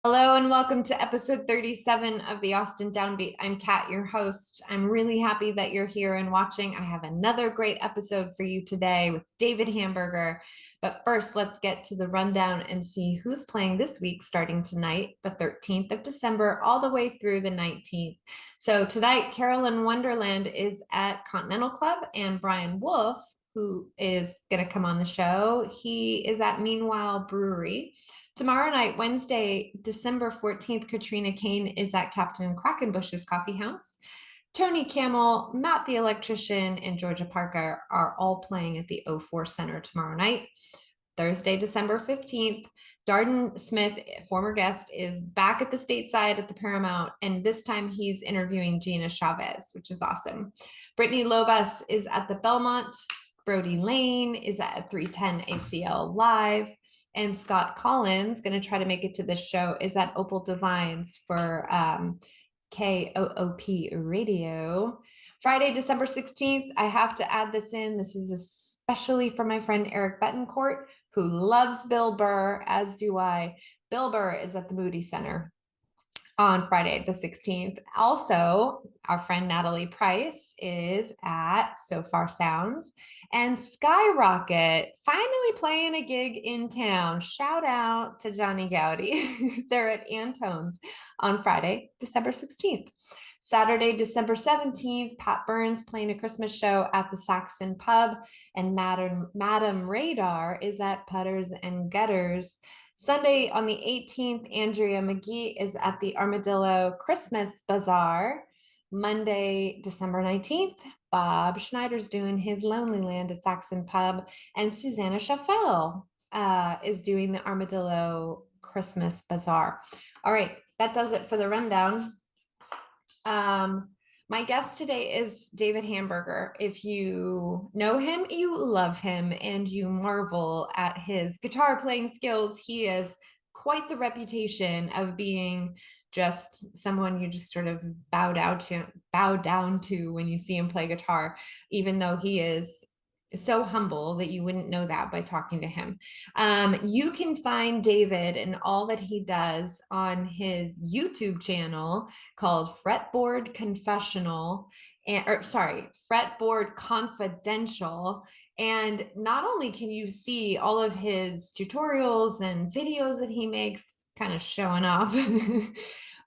Hello and welcome to episode 37 of the Austin Downbeat. I'm Kat, your host. I'm really happy that you're here and watching. I have another great episode for you today with David Hamburger. But first, let's get to the rundown and see who's playing this week, starting tonight, the 13th of December, all the way through the 19th. So tonight, Carolyn Wonderland is at Continental Club, and Brian Wolf, who is going to come on the show, he is at Meanwhile Brewery. Tomorrow night, Wednesday, December 14th, Katrina Kane is at Captain Quackenbush's Coffee House. Tony Camel, Matt the Electrician, and Georgia Parker are all playing at the O4 Center tomorrow night. Thursday, December 15th, Darden Smith, former guest, is back at the stateside at the Paramount, and this time he's interviewing Gina Chavez, which is awesome. Brittany Lobas is at the Belmont. Brody Lane is at 310 ACL Live. And Scott Collins, going to try to make it to this show, is at Opal Divines for KOOP Radio. Friday, December 16th, I have to add this in. This is especially for my friend Eric Bettencourt, who loves Bill Burr, as do I. Bill Burr is at the Moody Center on Friday, the 16th. Also, our friend Natalie Price is at So Far Sounds, and Skyrocket finally playing a gig in town. Shout out to Johnny Gowdy. They're at Antone's on Friday, December 16th. Saturday, December 17th, Pat Burns playing a Christmas show at the Saxon Pub, and Madam Radar is at Putters and Gutters. Sunday on the 18th, Andrea McGee is at the Armadillo Christmas Bazaar. Monday, December 19th, Bob Schneider's doing his Lonely Land at Saxon Pub, and Susanna Schaffel is doing the Armadillo Christmas Bazaar. All right, that does it for the rundown. My guest today is David Hamburger. If you know him, you love him, and you marvel at his guitar playing skills. He has quite the reputation of being just someone you just sort of bow down to when you see him play guitar, even though he is so humble that you wouldn't know that by talking to him. You can find David and all that he does on his YouTube channel called Fretboard Confessional, Fretboard Confidential. And not only can you see all of his tutorials and videos that he makes, kind of showing off,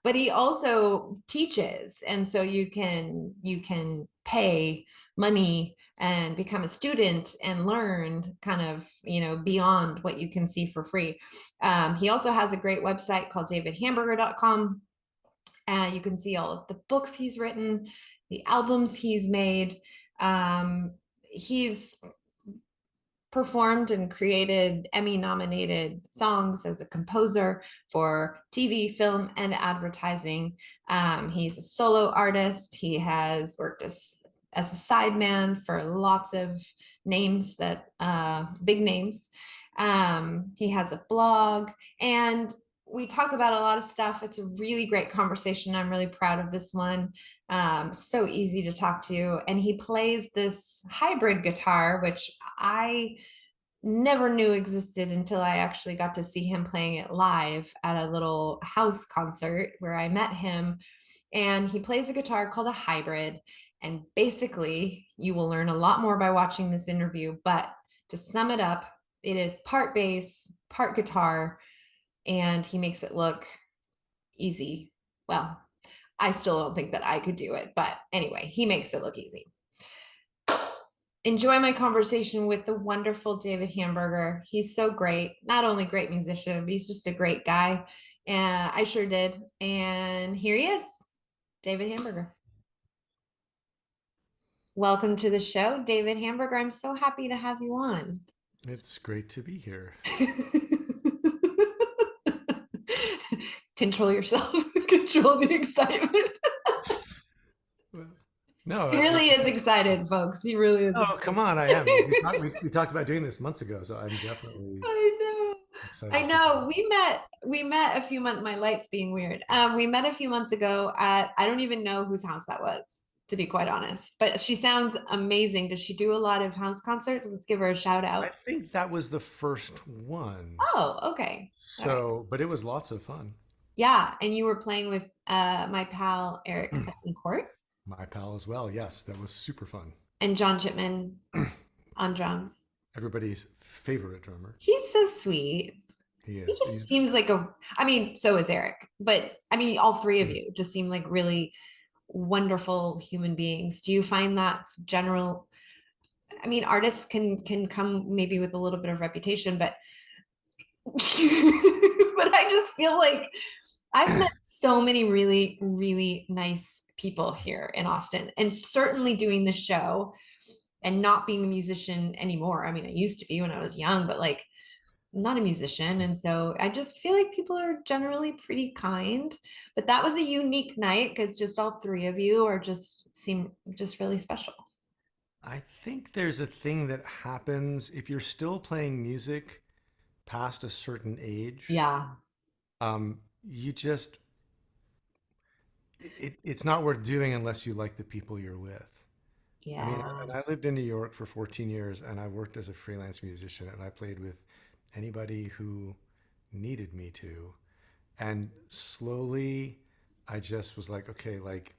but he also teaches, and so you can pay money and become a student and learn kind of, beyond what you can see for free. He also has a great website called davidhamburger.com, and you can see all of the books he's written, the albums he's made. He's performed and created Emmy-nominated songs as a composer for TV, film, and advertising. He's a solo artist. He has worked as a sideman for lots of names big names. He has a blog, and we talk about a lot of stuff. It's a really great conversation. I'm really proud of this one. So easy to talk to. And he plays this hybrid guitar, which I never knew existed until I actually got to see him playing it live at a little house concert where I met him. And he plays a guitar called a hybrid. And basically, you will learn a lot more by watching this interview. But to sum it up, it is part bass, part guitar, and he makes it look easy. Well, I still don't think that I could do it, but anyway, he makes it look easy. Enjoy my conversation with the wonderful David Hamburger. He's so great. Not only great musician, but he's just a great guy. And I sure did. And here he is, David Hamburger. Welcome to the show, David Hamburger. I'm so happy to have you on. It's great to be here. Control yourself. Control the excitement. Well, no, He really is excited, folks. He really is oh, come excited. on, I am. We talked about doing this months ago, so I'm definitely I know. I excited to do know. We met a few months, my light's being weird. We met a few months ago at, I don't even know whose house that was, to be quite honest. But she sounds amazing. Does she do a lot of house concerts? Let's give her a shout I out. think that was the first one. Oh, okay. All right. So, but it was lots of fun. Yeah, and you were playing with my pal Eric Bettencourt My pal as well. Yes, that was super fun. and John Chipman on drums. Everybody's favorite drummer. He's so sweet. He He is. just seems like I mean, so is Eric, but I mean, all three of Mm. you just seem like really wonderful human beings. Do you find that general? I mean, artists can come maybe with a little bit of reputation, but but I just feel like I've met so many really, really nice people here in Austin, and certainly doing the show and not being a musician anymore. I mean, I used to be when I was young, but like I'm not a musician. And so I just feel like people are generally pretty kind. But that was a unique night because just all three of you are just seem just really special. I think there's a thing that happens if you're still playing music past a certain age. Yeah. You just it's not worth doing unless you like the people you're with. I mean, Yeah. and I lived in New York for 14 years, and I worked as a freelance musician, and I played with anybody who needed me to. And slowly, I just was like, okay, like,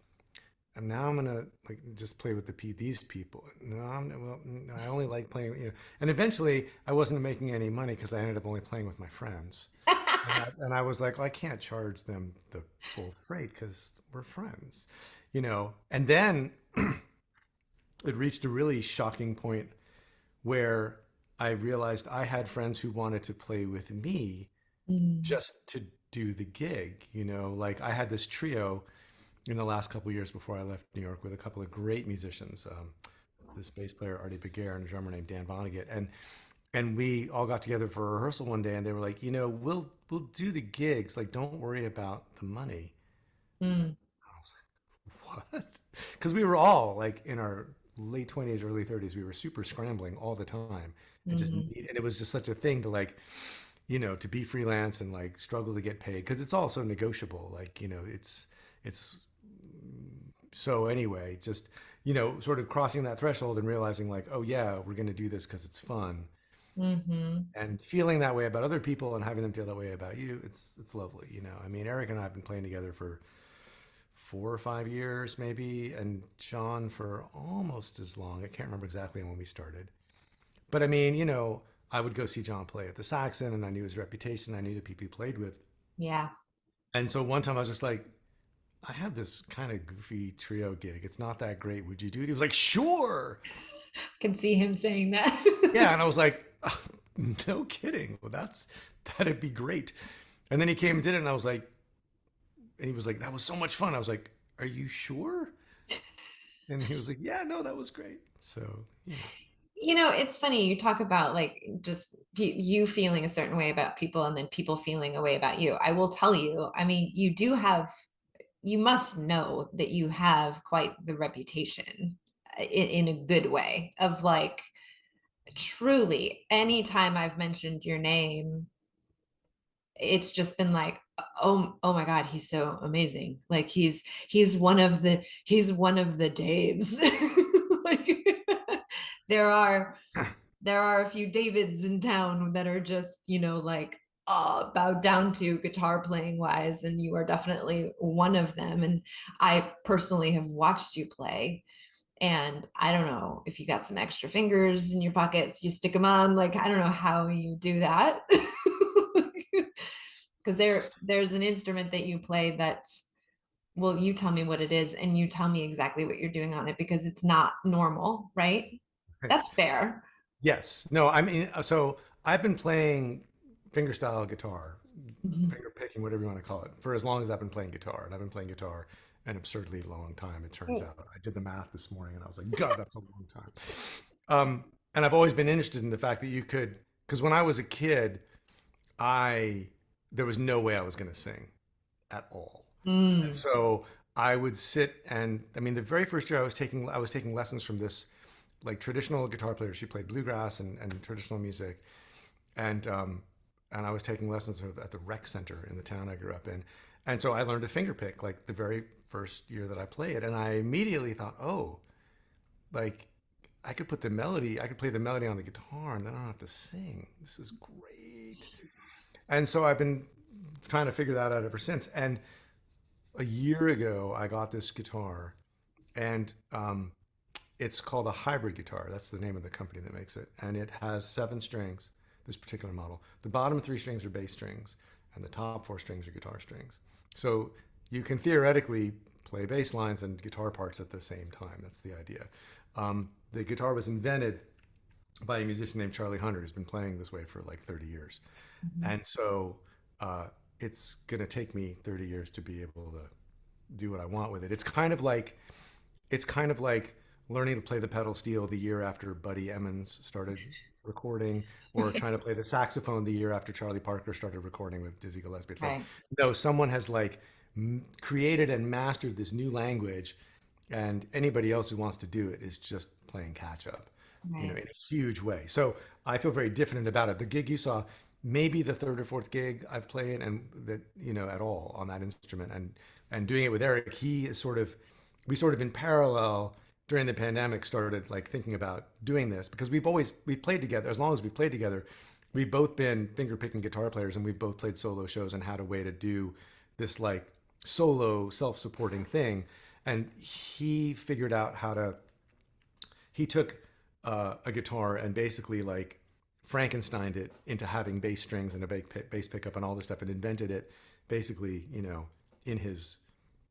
and now I'm gonna like just play with these people. No, I only like playing, And eventually, I wasn't making any money because I ended up only playing with my friends. And I was like, well, I can't charge them the full freight because we're friends, And then it reached a really shocking point where I realized I had friends who wanted to play with me Mm. just to do the gig. Like I had this trio in the last couple of years before I left New York with a couple of great musicians. This bass player Artie Beguer and a drummer named Dan Vonnegut, and we all got together for a rehearsal one day, and they were like, we'll do the gigs, like don't worry about the money. Mm. I was like, what? Because we were all like in our late 20s, early 30s. We were super scrambling all the time, and Mm. and it was just such a thing to like, to be freelance and like struggle to get paid because it's also negotiable. Like, it's so anyway, just sort of crossing that threshold and realizing like, oh yeah, we're going to do this because it's fun, Hmm. and feeling that way about other people and having them feel that way about you. It's lovely. I mean, Eric and I have been playing together for 4 or 5 years maybe, and John for almost as long. I can't remember exactly when we started, but I mean, I would go see John play at the Saxon, and I knew his reputation. I knew the people he played with, Yeah. and so one time I was just like, I have this kind of goofy trio gig. It's not that great. Would you do it? He was like, sure. Can see him saying Yeah, that. and I was like, "Oh, no kidding. Well, that'd be great." And then he came and did it, and I was like, and he was like, that was so much fun. I was like, are you sure? And he was like, yeah, no, that was great. So, It's funny you talk about like just you feeling a certain way about people and then people feeling a way about you. I will tell you, I mean, you must know that you have quite the reputation in a good way of like truly anytime I've mentioned your name, it's just been like, oh my God, he's so amazing. Like he's one of the Daves. Like there are there are a few Davids in town that are just, like bowed down to guitar playing wise, and you are definitely one of them. And I personally have watched you play, and I don't know if you got some extra fingers in your pockets, you stick them on. Like, I don't know how you do that. Because there's an instrument that you play that's, well, you tell me what it is and you tell me exactly what you're doing on it because it's not normal, right? That's fair. yes, no, I mean, so I've been playing fingerstyle guitar, Mhm. finger picking, whatever you want to call it, for as long as I've been playing guitar. And I've been playing guitar an absurdly long time, it turns out. I did the math this morning and I was like, God, that's a long time. And I've always been interested in the fact that you could, because when I was a kid, I, there was no way I was going to sing at all. And Mm. so I would sit and, I mean, the very first year I was taking lessons from this like traditional guitar player. She played bluegrass and traditional music. And I was taking lessons at the rec center in the town I grew up in. And so I learned to finger pick like the very first year that I played. And I immediately thought, oh, like I could play the melody on the guitar and then I don't have to sing. This is great. And so I've been trying to figure that out ever since. And a year ago, I got this guitar, and it's called a hybrid guitar. That's the name of the company that makes it. And it has 7 strings, this particular model. The bottom 3 strings are bass strings, and the top 4 strings are guitar strings. So you can theoretically play bass lines and guitar parts at the same time. That's the idea. The guitar was invented by a musician named Charlie Hunter, who's been playing this way for like 30 years. Mhm. And so it's going to take me 30 years to be able to do what I want with it. It's kind of like learning to play the pedal steel the year after Buddy Emmons started recording, or trying to play the saxophone the year after Charlie Parker started recording with Dizzy Gillespie. It's like, Right. no, someone has like created and mastered this new language, and anybody else who wants to do it is just playing catch up, Right. in a huge way. So I feel very different about it. The gig you saw, maybe the third or fourth gig I've played, and that, at all on that instrument, and doing it with Eric, he is we sort of in parallel during the pandemic started like thinking about doing this, because we've played together. As long as we've played together, we've both been finger picking guitar players, and we've both played solo shows and had a way to do this like solo self-supporting thing. And he figured out how to, he took a guitar and basically like Frankensteined it into having bass strings and a bass pickup and all this stuff, and invented it basically, in his,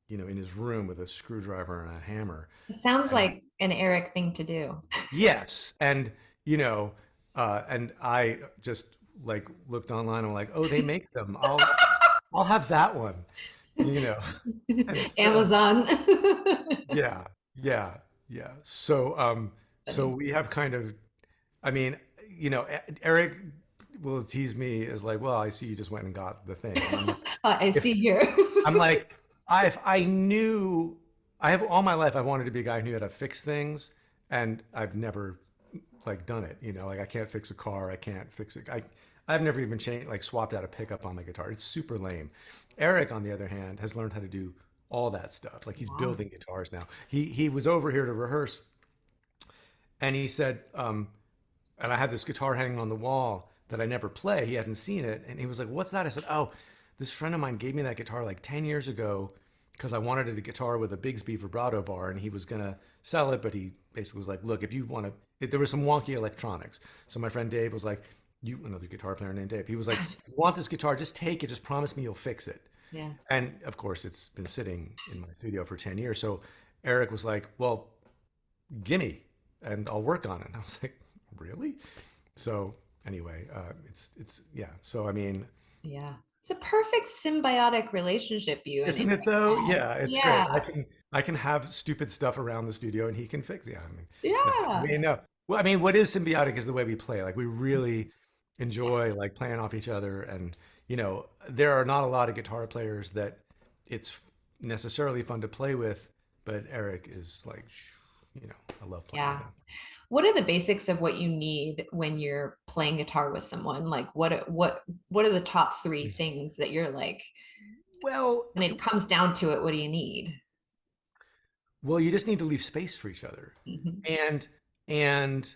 in his room with a screwdriver and a hammer. It sounds And like an Eric thing to do. yes, and and I just like looked online and I'm like, oh, they make them. I'll have that one, you know. And so Amazon. yeah, yeah, yeah. So Funny. we have kind of, I mean, Eric will tease me as like, well, I see you just went and got the thing, and I'm like, I if see here. I'm like, I knew, I have all my life I wanted to be a guy who knew how to fix things, and I've never like done it. Like I can't fix a car, I can't fix it. I've never even changed, like swapped out a pickup on the guitar. It's super lame. Eric, on the other hand, has learned how to do all that stuff. Like he's Wow. building guitars now. He was over here to rehearse, and he said, and I had this guitar hanging on the wall that I never play. He hadn't seen it, and he was like, "What's that?" I said, "Oh, this friend of mine gave me that guitar like 10 years ago because I wanted a guitar with a Bigsby vibrato bar, and he was gonna sell it, but he basically was like, look, if you want to, there was some wonky electronics. So my friend Dave was like, you, another guitar player named Dave, he was like, you want this guitar? Just take it. Just promise me you'll fix it." Yeah. And of course, it's been sitting in my studio for 10 years. So Eric was like, well, gimme, and I'll work on it. And I was like, really? So anyway, it's yeah. So I mean, Yeah. It's a perfect symbiotic relationship, you and isn't Eric it though? have. Yeah, it's great. Yeah. I can have stupid stuff around the studio and he can fix it. Yeah, I mean, no, I Yeah. mean, no. Well, I mean, what is symbiotic is the way we play. Like we really enjoy like playing off each other, and there are not a lot of guitar players that it's necessarily fun to play with, but Eric is like, I love playing with Yeah. him. What are the basics of what you need when you're playing guitar with someone? Like what are the top three things that you're like, Well, when it comes down to it, what do you need? well, you just need to leave space for each other, Hmm. and and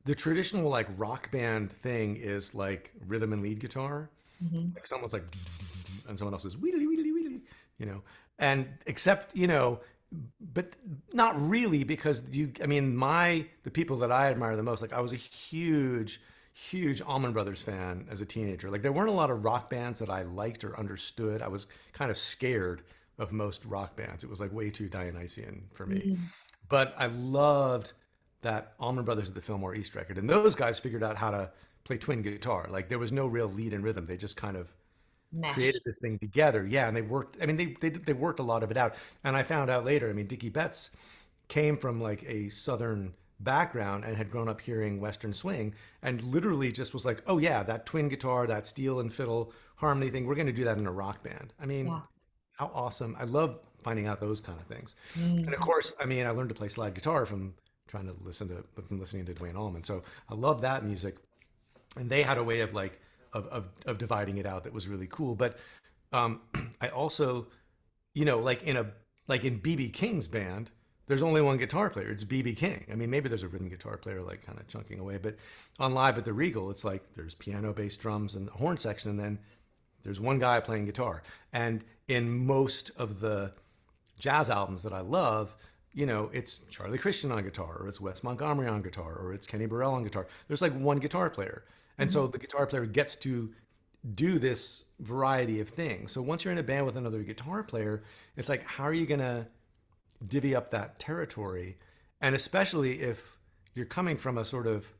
the traditional like rock band thing is like rhythm and lead guitar. Hmm. Like someone's like, and someone else is wheedly wheedly wheedly, you know, and except but not really, because I mean, the people that I admire the most, like I was a huge Allman Brothers fan as a teenager. Like there weren't a lot of rock bands that I liked or understood. I was kind of scared of most rock bands. It was like way too Dionysian for me. Hmm. But I loved that Allman Brothers at the Fillmore East record, and those guys figured out how to play twin guitar. Like there was no real lead and rhythm. They just kind of created Mesh. this thing together. Yeah, and they worked. I mean, they worked a lot of it out. And I found out later. I mean, Dickie Betts came from like a southern background and had grown up hearing Western swing, and literally just was like, oh yeah, that twin guitar, that steel and fiddle harmony thing. We're going to do that in a rock band. I mean, Yeah. how awesome! I love finding out those kind of things. And of Mhm. course, I mean, I learned to play slide guitar from listening to Dwayne Allman. So I love that music, and they had a way of like of dividing it out that was really cool. But um, I also, like in BB King's band, there's only one guitar player. It's BB King. I mean, maybe there's a rhythm guitar player like kind of chunking away, but on Live at the Regal, it's like there's piano, bass, drums, and the horn section, and then there's one guy playing guitar. And in most of the jazz albums that I love, it's Charlie Christian on guitar, or it's Wes Montgomery on guitar, or it's Kenny Burrell on guitar. There's like one guitar player. And Mhm. so the guitar player gets to do this variety of things. So once you're in a band with another guitar player, it's like, how are you going to divvy up that territory? And especially if you're coming from a sort of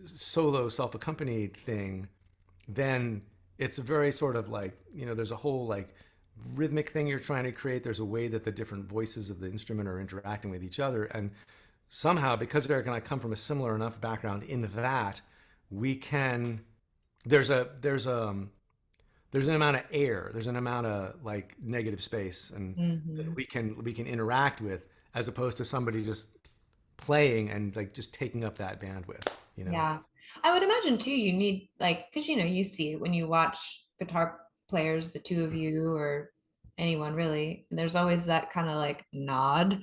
solo self-accompanied thing, then it's a very sort of like, there's a whole like rhythmic thing you're trying to create. There's a way that the different voices of the instrument are interacting with each other. And somehow, because Eric and I come from a similar enough background in that, we can, there's an amount of air, there's an amount of like negative space, and that Mhm. we can interact with, as opposed to somebody just playing and like just taking up that bandwidth. Yeah. I would imagine too, you need like, because you see it when you watch guitar players, the two of you or anyone really, there's always that kind of like nod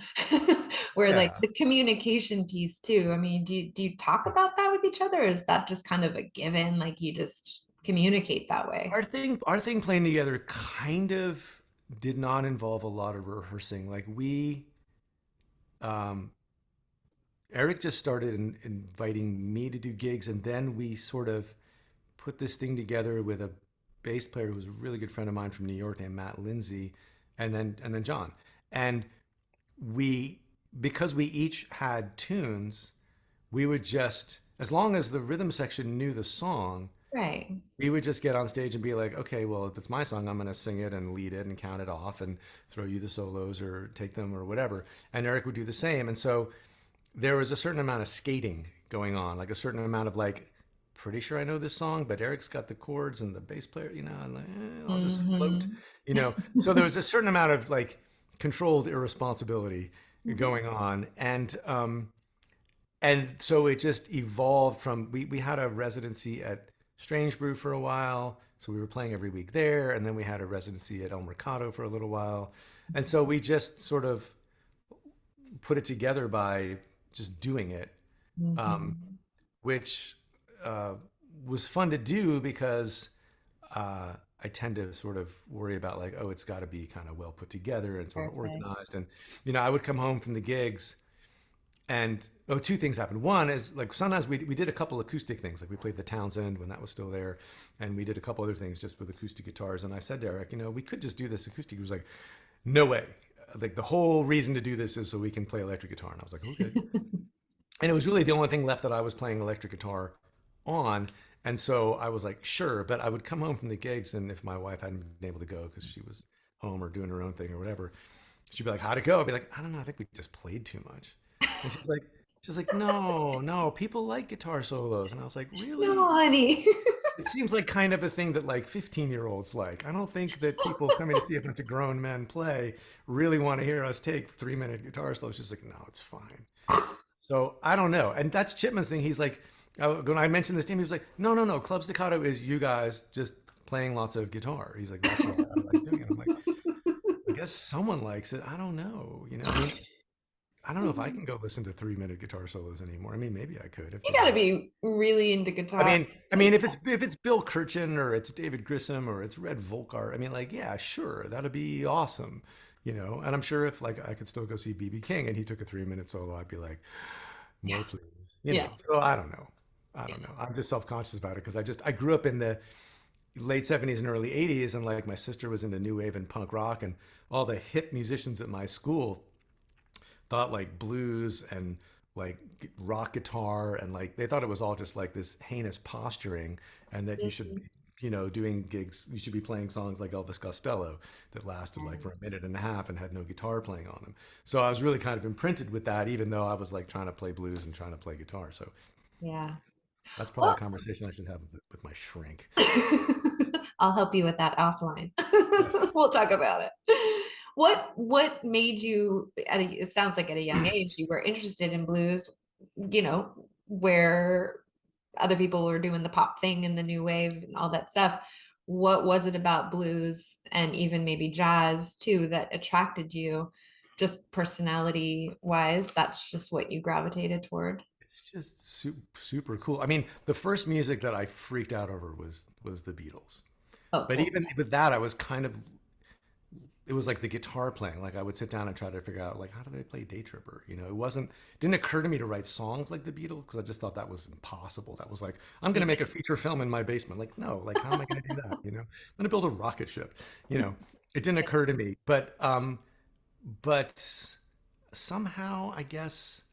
where like Yeah. the communication piece too. I mean, do you talk about that with each other? Or is that just kind of a given? Like you just communicate that way? Our thing playing together kind of did not involve a lot of rehearsing. Like um, Eric just started inviting me to do gigs, and then we sort of put this thing together with a bass player who was a really good friend of mine from New York named Matt Lindsay, and then John. And we, because we each had tunes, we would just, as long as the rhythm section knew the song, Right. we would just get on stage and be like, okay, well, if it's my song, I'm going to sing it and lead it and count it off and throw you the solos or take them or whatever. And Eric would do the same. And so there was a certain amount of skating going on, like a certain amount of like, pretty sure I know this song, but Eric's got the chords and the bass player, and like, I'll just float, Hmm. So there was a certain amount of like controlled irresponsibility going on, and so it just evolved from, we had a residency at Strange Brew for a while, so we were playing every week there, and then we had a residency at El Mercado for a little while, and so we just sort of put it together by just doing it, um, Hmm. which uh, was fun to do because I tend to sort of worry about like, oh, it's got to be kind of well put together and sort of Perfect. organized, and I would come home from the gigs. And two things happened. One is like sometimes we did a couple acoustic things, like we played the Townsend when that was still there, and we did a couple other things just with acoustic guitars. And I said to Eric, we could just do this acoustic. He was like, no way. Like the whole reason to do this is so we can play electric guitar. And I was like, okay. And it was really the only thing left that I was playing electric guitar on. And so I was like, sure. But I would come home from the gigs, and if my wife hadn't been able to go because she was home or doing her own thing or whatever, she'd be like, how'd it go? I'd be like, I don't know. I think we just played too much. And she's like, no, no, people like guitar solos. And I was like, No, really? honey. It seems like kind of a thing that like 15-year-olds like. I don't think that people coming to see a bunch of grown men play really want to hear us take 3-minute guitar solos. She's like, no, it's fine. So I don't know. And that's Chipman's thing. He's like, when I mentioned this to him, he was like, no, no, no. Club Staccato is you guys just playing lots of guitar. He's like, that's what I like doing it. I'm like, I guess someone likes it. I don't know. I mean, I don't know if I can go listen to 3-minute guitar solos anymore. I mean, maybe I could if You the gotta right. be really into I guitar. mean, I mean, if it's Bill Kirchen or it's David Grissom or it's Red Volkar, I mean, like, yeah, sure, that'd be awesome. And I'm sure if like I could still go see BB King and he took a 3-minute solo, I'd be like, Yeah. more please. Yeah. So I don't know. I Yeah. don't know. I'm just self-conscious about it because I grew up in the late 70s and early 80s, and like my sister was into new wave and punk rock, and all the hip musicians at my school thought like blues and like rock guitar, and like they thought it was all just like this heinous posturing, and that you should Mhm. be doing gigs, you should be playing songs like Elvis Costello that lasted like for a minute and a half and had no guitar playing on them. So I was really kind of imprinted with that, even though I was like trying to play blues and trying to play guitar. So Yeah. that's probably a Well, conversation I should have with my shrink. I'll help you with that offline. Yes. We'll talk about it. What made you it sounds like at a young age you were interested in blues, where other people were doing the pop thing and the new wave and all that stuff. What was it about blues and even maybe jazz too that attracted you, just personality wise? That's just what you gravitated toward. It's just super cool. I mean, the first music that I freaked out over was the Beatles. Oh, But cool. even with that, I was kind of, it was like the guitar playing. Like I would sit down and try to figure out like how do they play Day Tripper? You know, didn't occur to me to write songs like the Beatles because I just thought that was impossible. That was like I'm going to Yeah. make a feature film in my basement. Like no, like how am I going to do that? You know, I'm going to build a rocket ship. You know, it didn't occur to me. But somehow I guess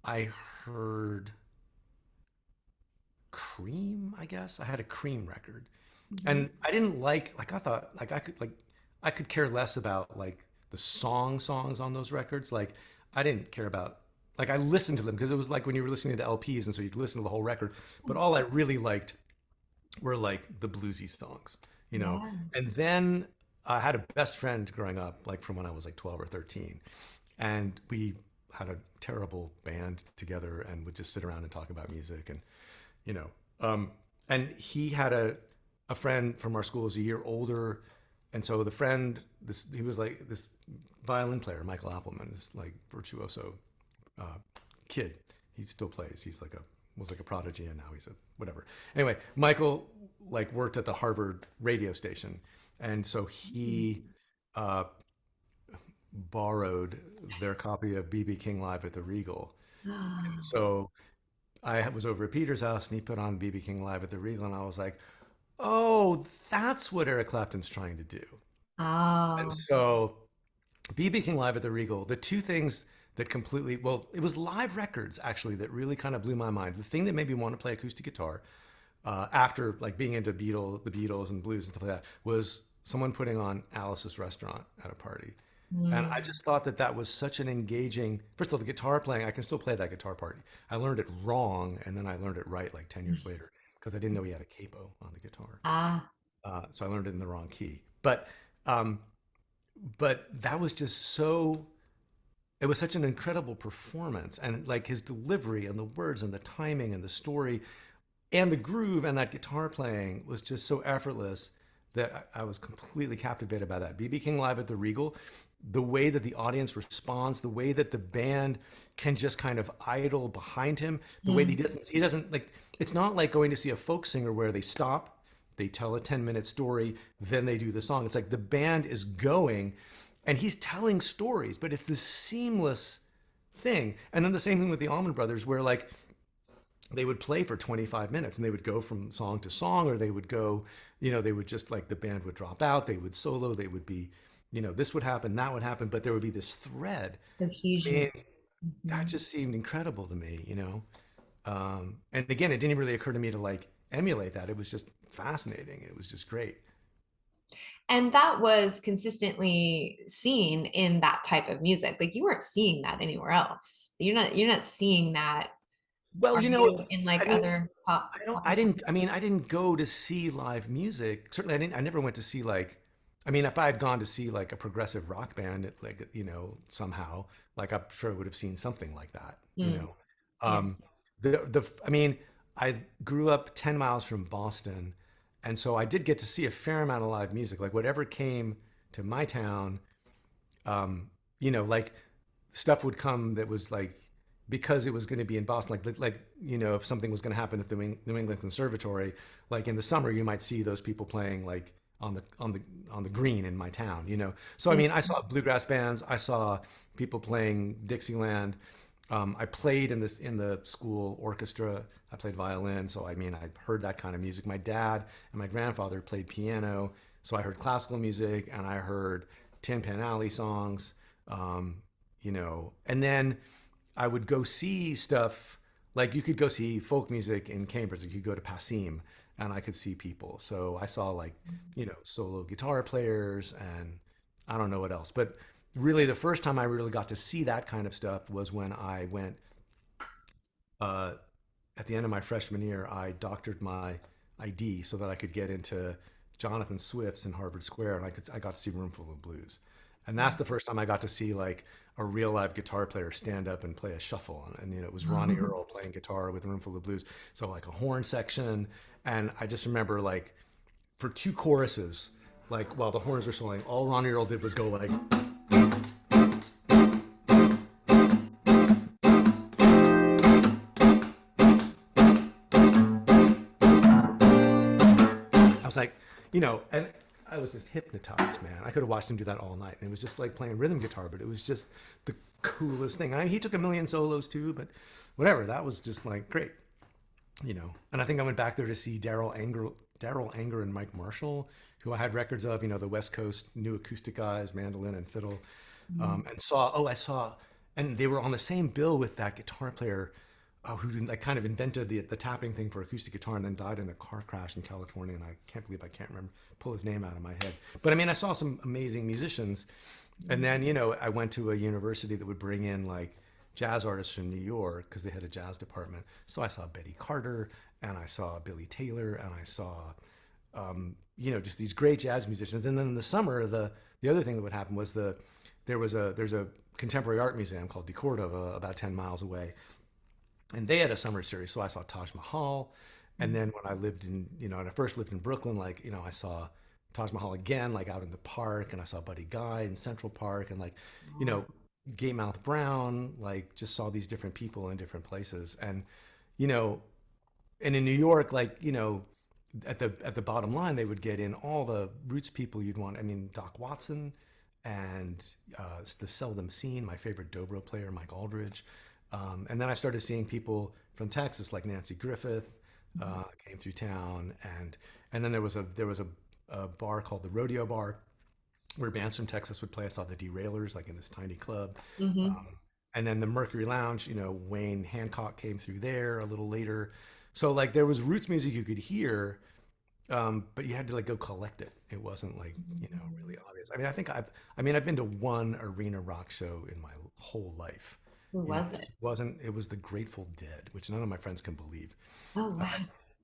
I heard Cream. I guess I had a Cream record, Mhm. and I didn't like I thought like I could care less about like the songs on those records. Like I didn't care about like I listened to them because it was like when you were listening to LPs and so you'd listen to the whole record. But all I really liked were like the bluesy songs, you know. Yeah. And then I had a best friend growing up, like from when I was like 12 or 13, and we had a terrible band together and would just sit around and talk about music and you know. And he had a friend from our school who was a year older, and so the friend, this he was like this violin player, Michael Appleman, this like virtuoso uh, kid. He still plays. He's like a was like a prodigy, and now he's a whatever. Anyway, Michael like worked at the Harvard radio station, and so he uh, borrowed their copy of BB King Live at the Regal. So I was over at Peter's house and he put on BB King Live at the Regal, and I was like, oh, that's what Eric Clapton's trying to do. And Oh. so BB King Live at the Regal, the two things that completely, well, it was live records actually that really kind of blew my mind. The thing that made me want to play acoustic guitar after like being into the Beatles and blues and stuff like that was someone putting on Alice's Restaurant at a party. And I Mm. just thought that that was such an engaging, first of all, the guitar playing, I can still play that guitar part. I learned it wrong and then I learned it right like 10 years later because I didn't know he had a capo on the guitar. Ah. So I learned it in the wrong key. Um, but that was just so, it was such an incredible performance. And like his delivery and the words and the timing and the story and the groove and that guitar playing was just so effortless that I was completely captivated by that. BB King Live at the Regal, the way that the audience responds, the way that the band can just kind of idle behind him, the way that Mm. he doesn't like, it's not like going to see a folk singer where they stop, they tell a 10-minute story, then they do the song. It's like the band is going and he's telling stories, but it's this seamless thing. And then the same thing with the Allman Brothers, where like they would play for 25 minutes and they would go from song to song, or they would go, you know, they would just like the band would drop out, they would solo, they would be, you know, this would happen, that would happen, but there would be this thread. I Cohesion. mean, that Mhm. just seemed incredible to me, you know. And again, it didn't really occur to me to like emulate that. It was just fascinating. It was just great. And that was consistently seen in that type of music. Like you weren't seeing that anywhere else. You're not seeing that. Well, Are you know, you in like I mean, other pop songs? I didn't go to see live music. Certainly, I never went to see like, I mean, if I had gone to see like a progressive rock band, like, you know, somehow, like I'm sure I would have seen something like that, you Mm. know. Yeah. Um, I mean, I grew up 10 miles from Boston. And so I did get to see a fair amount of live music, like whatever came to my town, um, you know, like stuff would come that was like because it was going to be in Boston, like you know, if something was going to happen at the New England Conservatory, like in the summer, you might see those people playing like on the green in my town, you know. So I Mm. mean, I saw bluegrass bands, I saw people playing Dixieland. I played in the school orchestra. I played violin, so I mean, I heard that kind of music. My dad and my grandfather played piano, so I heard classical music and I heard Tin Pan Alley songs. Um, you know, and then I would go see stuff like you could go see folk music in Cambridge. You could go to Passim and I could see people. So I saw like, you know, solo guitar players and I don't know what else. But really, the first time I really got to see that kind of stuff was when I went uh, at the end of my freshman year. I doctored my ID so that I could get into Jonathan Swift's in Harvard Square, and I got to see Roomful of Blues, and that's the first time I got to see like a real live guitar player stand up and play a shuffle, and you know it was Ronnie Earl playing guitar with Roomful of Blues, so like a horn section, and I just remember like for two choruses, like while the horns were soloing, all Ronnie Earl did was go like. I was like, and I was just hypnotized, man. I could have watched him do that all night. And it was just like playing rhythm guitar, but it was just the coolest thing. I mean, he took a million solos too, but whatever. That was just like great, And I think I went back there to see Daryl Anger and Mike Marshall, who I had records of, the West Coast new acoustic guys, mandolin and fiddle, and and they were on the same bill with that guitar player who like kind of invented the tapping thing for acoustic guitar and then died in a car crash in California. And I can't believe I can't remember, pull his name out of my head. But I mean, I saw some amazing musicians. And then, I went to a university that would bring in like jazz artists from New York because they had a jazz department. So I saw Betty Carter and I saw Billy Taylor and I saw, just these great jazz musicians. And then in the summer, the other thing that would happen was there's a contemporary art museum called De Cordova about 10 miles away. And they had a summer series. So I saw Taj Mahal. And then when I lived when I first lived in Brooklyn, like, I saw Taj Mahal again, like out in the park, and I saw Buddy Guy in Central Park, and like, Gatemouth Brown, like just saw these different people in different places. You know, and in New York, like, at the bottom line, they would get in all the roots people you'd want. I mean, Doc Watson and the Seldom Seen, my favorite dobro player, Mike Aldridge. And then I started seeing people from Texas like Nancy Griffith came through town, and then there was a bar called the Rodeo Bar where bands from Texas would play. I saw the Derailers like in this tiny club, Mm-hmm. and then the Mercury Lounge. Wayne Hancock came through there a little later. So like there was roots music you could hear, but you had to like go collect it. It wasn't like really obvious. I mean, I've been to one arena rock show in my whole life. Who was It it? wasn't. It was the Grateful Dead, which none of my friends can believe. Oh, wow.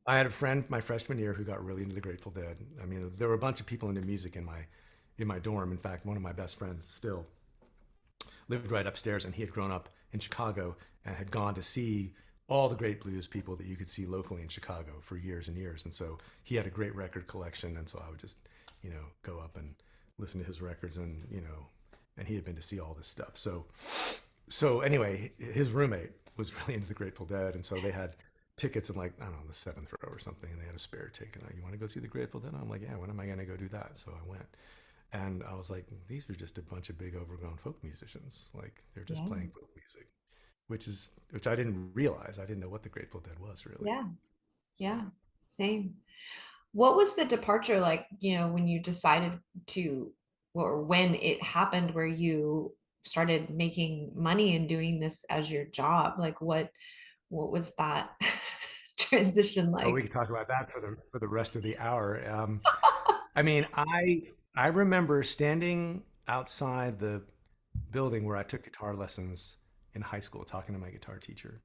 I had a friend my freshman year who got really into the Grateful Dead. I mean, there were a bunch of people into music in my dorm. In fact, one of my best friends still lived right upstairs, and he had grown up in Chicago and had gone to see all the great blues people that you could see locally in Chicago for years and years. And so he had a great record collection, and so I would just, go up and listen to his records, and he had been to see all this stuff. So anyway, his roommate was really into the Grateful Dead, and so they had tickets in like I don't know the seventh row or something, and they had a spare ticket. You want to go see the Grateful Dead? I'm like, yeah. When am I going to go do that? So I went, and I was like, these are just a bunch of big overgrown folk musicians. Like they're just Yeah. playing folk music, which I didn't realize. I didn't know what the Grateful Dead was really. Yeah. So Yeah. Same. What was the departure like, when you decided to, or when it happened where you started making money and doing this as your job? Like what was that transition oh, we like? could talk about that for the rest of the hour. I mean, I remember standing outside the building where I took guitar lessons in high school, talking to my guitar teacher,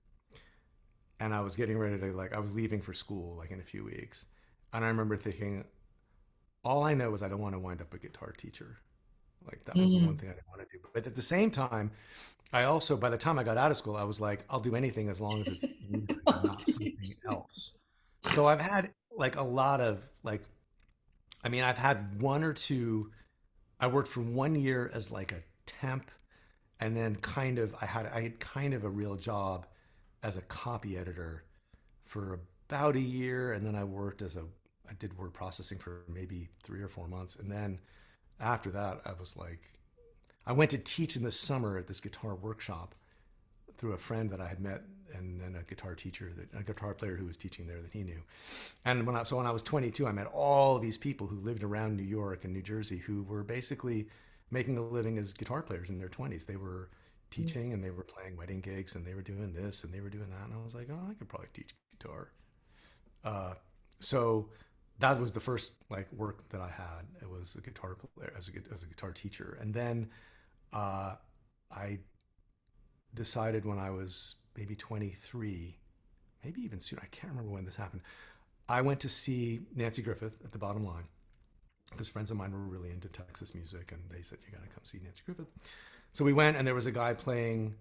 and I was getting ready to I was leaving for school like in a few weeks, and I remember thinking, all I know is I don't want to wind up a guitar teacher. Like that was the one Mm. thing I didn't want to do. But at the same time, I also by the time I got out of school, I was like, I'll do anything as long as it's music and not something else. So I've had like a lot of like I mean, I've had one or two. I worked for 1 year as like a temp, and then I had kind of a real job as a copy editor for about a year, and then I did word processing for maybe 3 or 4 months, and then after that, I went to teach in the summer at this guitar workshop through a friend that I had met, and then a guitar player who was teaching there that he knew. And when I was 22, I met all these people who lived around New York and New Jersey who were basically making a living as guitar players in their 20s. They were teaching and they were playing wedding gigs and they were doing this and they were doing that. And I was like, oh, I could probably teach guitar. Uh, so that was the first like work that I had. It was a guitar player as a guitar teacher. And then uh, I decided when I was maybe 23, maybe even sooner. I can't remember when this happened. I went to see Nancy Griffith at the Bottom Line because friends of mine were really into Texas music, and they said you got to come see Nancy Griffith. So we went, and there was a guy playing.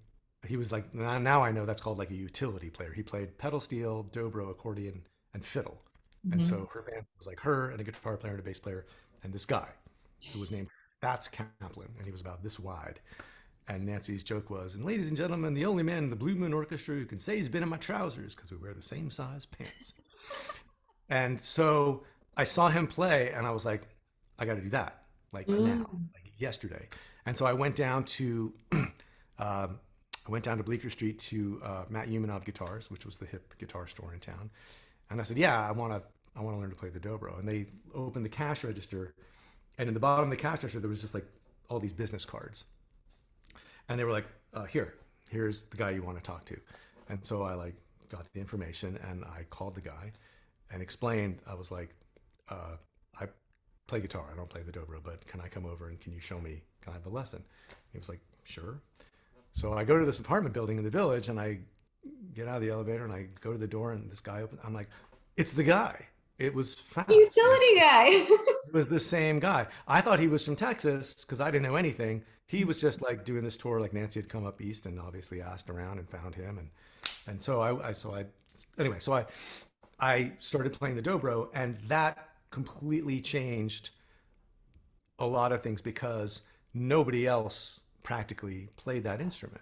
He was like now I know that's called like a utility player. He played pedal steel, dobro, accordion, and fiddle. And Mhm. so her band was like her and a guitar player and a bass player and this guy who was named Bats Kaplan, and he was about this wide. And Nancy's joke was, and ladies and gentlemen, the only man in the Blue Moon Orchestra who can say he's been in my trousers because we wear the same size pants. And so I saw him play and I was like, I got to do that like now, Mm. like yesterday. And so I went down to, I went down to Bleecker Street to Matt Umanov Guitars, which was the hip guitar store in town. And I said, yeah, I want to learn to play the dobro. And they opened the cash register, and in the bottom of the cash register, there was just like all these business cards. And they were like, here's the guy you want to talk to. And so I like got the information and I called the guy and explained, I was like, I play guitar. I don't play the dobro, but can I come over and can you show me? Can I have a lesson? He was like, sure. So I go to this apartment building in the village and I get out of the elevator and I go to the door and this guy opens. I'm like, it's the guy. It was fast. Utility guy. It was the same guy. I thought he was from Texas because I didn't know anything. He was just like doing this tour. Like Nancy had come up east and obviously asked around and found him. And so anyway, so I started playing the dobro and that completely changed a lot of things because nobody else practically played that instrument.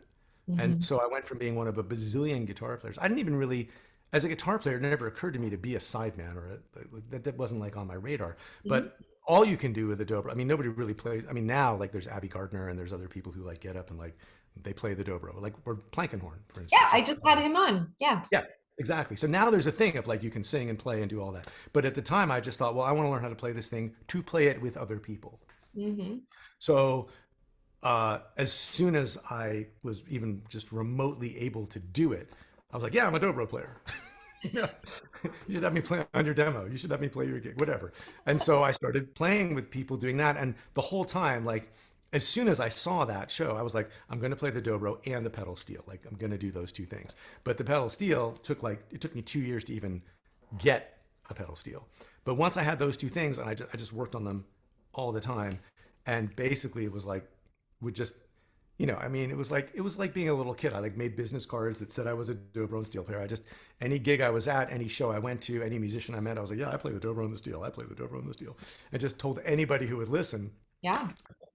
And Mhm. so I went from being one of a bazillion guitar players. I didn't even really, as a guitar player, it never occurred to me to be a sideman that wasn't like on my radar. Mhm. But all you can do with the dobro, I mean, nobody really plays. I mean, now like there's Abby Gardner and there's other people who like get up and like they play the dobro, like or Plankenhorn, for Yeah, instance. I just had him on. Yeah. Yeah, exactly. So now there's a thing of like you can sing and play and do all that. But at the time, I just thought, well, I want to learn how to play this thing to play it with other people. Hmm. So as soon as I was even just remotely able to do it, I was like, yeah, I'm a dobro player. Yeah. You should have me play on your demo. You should have me play your gig, whatever. And so I started playing with people doing that. And the whole time, like, as soon as I saw that show, I was like, I'm going to play the dobro and the pedal steel. Like, I'm going to do those two things. But the pedal steel it took me 2 years to even get a pedal steel. But once I had those two things, and I just worked on them all the time. And basically, it was like, would just I mean, it was like being a little kid. I like made business cards that said I was a dobro and steel player. I just any gig I was at, any show I went to, any musician I met, I was like, yeah, I play the dobro and the steel. I play the dobro and the steel, and just told anybody who would listen. Yeah.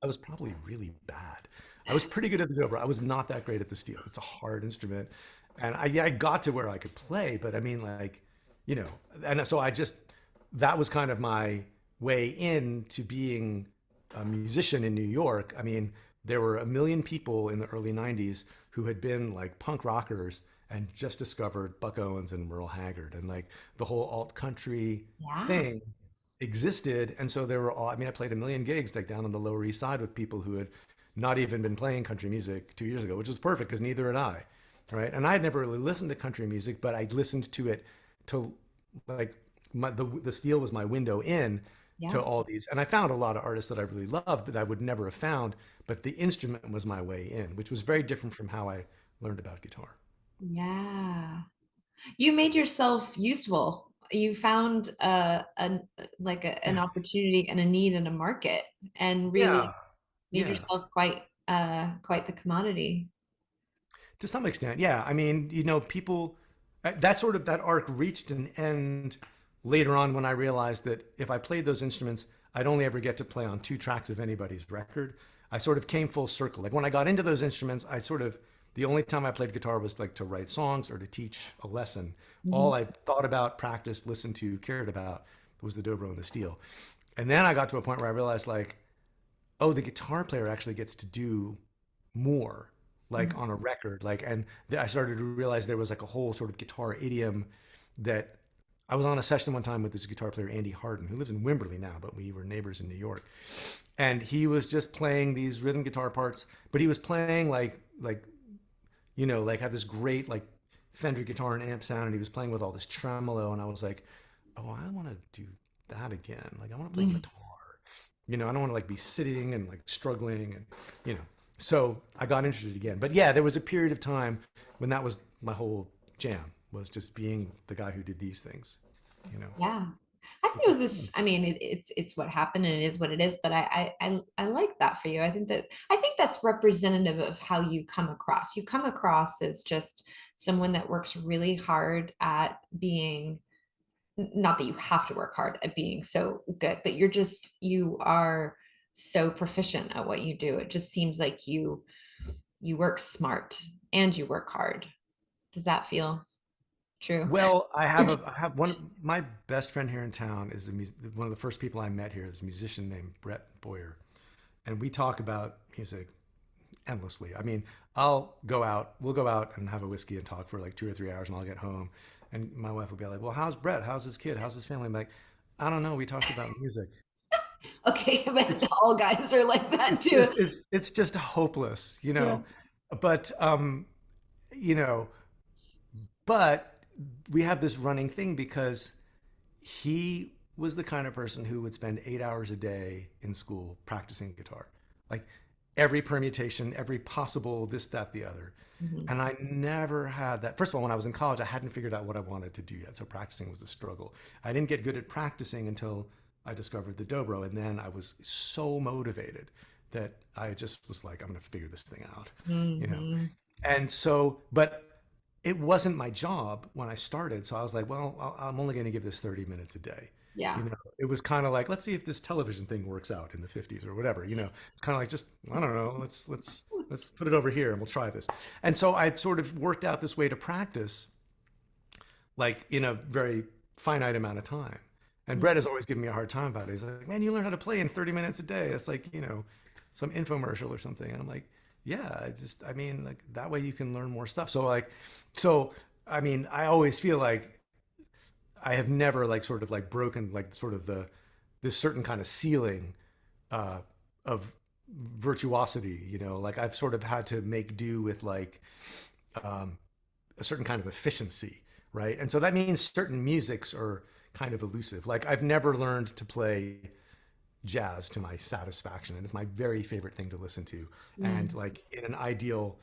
I was probably really bad. I was pretty good at the dobro. I was not that great at the steel. It's a hard instrument, and I got to where I could play, but I mean, like, you know, and so I just that was kind of my way into being a musician in New York. I mean, there were a million people in the early 90s who had been like punk rockers and just discovered Buck Owens and Merle Haggard and like the whole alt country Yeah. thing existed. And so there were all, I mean, I played a million gigs like down on the Lower East Side with people who had not even been playing country music 2 years ago, which was perfect because neither had I. Right. And I had never really listened to country music, but I listened to it to like the steel was my window in Yeah. to all these. And I found a lot of artists that I really loved, but I would never have found. But the instrument was my way in, which was very different from how I learned about guitar. Yeah. You made yourself useful. You found an Yeah. opportunity and a need in a market and Yeah. really made Yeah. yourself quite the commodity. To some extent, yeah. I mean, people that arc reached an end later on when I realized that if I played those instruments, I'd only ever get to play on two tracks of anybody's record. I sort of came full circle. Like when I got into those instruments, I sort of the only time I played guitar was like to write songs or to teach a lesson. All Mhm. I thought about, practiced, listened to, cared about was the dobro and the steel. And then I got to a point where I realized like, oh, the guitar player actually gets to do more like on a record like I started to realize there was like a whole sort of guitar idiom that I was on a session one time with this guitar player Andy Harden who lives in Wimberley now, but we were neighbors in New York, and he was just playing these rhythm guitar parts, but he was playing like like had this great like Fender guitar and amp sound, and he was playing with all this tremolo, and I was like, oh, I want to do that again. Like I want to play Mhm. guitar. I don't want to like be sitting and like struggling and you know. So I got interested again. But yeah, there was a period of time when that was my whole jam was just being the guy who did these things, you know. Yeah. I think it was this, I mean, it's what happened and it is what it is, but I like that for you. I think that's representative of how you come across. You come across as just someone that works really hard at being, not that you have to work hard at being so good, but you are so proficient at what you do. It just seems like you work smart and you work hard. Does that feel? True. Well, I have one of my best friend here in town is one of the first people I met here is a musician named Brett Boyer, and we talk about music endlessly. I mean, we'll go out and have a whiskey and talk for like 2 or 3 hours, and I'll get home, and my wife will be like, "Well, how's Brett? How's his kid? How's his family?" I'm like, "I don't know. We talked about music." Okay, but It's all guys are like that it's too. just it's just hopeless, you Yeah. know. But you know, but we have this running thing because he was the kind of person who would spend 8 hours a day in school practicing guitar, like every permutation, every possible this, that, the other. Mhm. And I never had that. First of all, when I was in college, I hadn't figured out what I wanted to do yet. So practicing was a struggle. I didn't get good at practicing until I discovered the dobro. And then I was so motivated that I just was like, I'm going to figure this thing out, you know? Mhm. And so, but it wasn't my job when I started. So I was like, well, I'm only going to give this 30 minutes a day. Yeah. You know, it was kind of like, let's see if this television thing works out in the 50s or whatever. You know, it's kind of like just, I don't know, let's put it over here and we'll try this. And so I sort of worked out this way to practice like in a very finite amount of time. And Brett has always given me a hard time about it. He's like, man, you learn how to play in 30 minutes a day. It's like, you know, some infomercial or something. And I'm like, yeah, I mean, like that way you can learn more stuff. So, I mean, I always feel like I have never like sort of like broken like sort of this certain kind of ceiling uh, of virtuosity, you know, like I've sort of had to make do with like um, a certain kind of efficiency, right? And so that means certain musics are kind of elusive. Like I've never learned to play jazz to my satisfaction, and it's my very favorite thing to listen to. And Mm. like in an ideal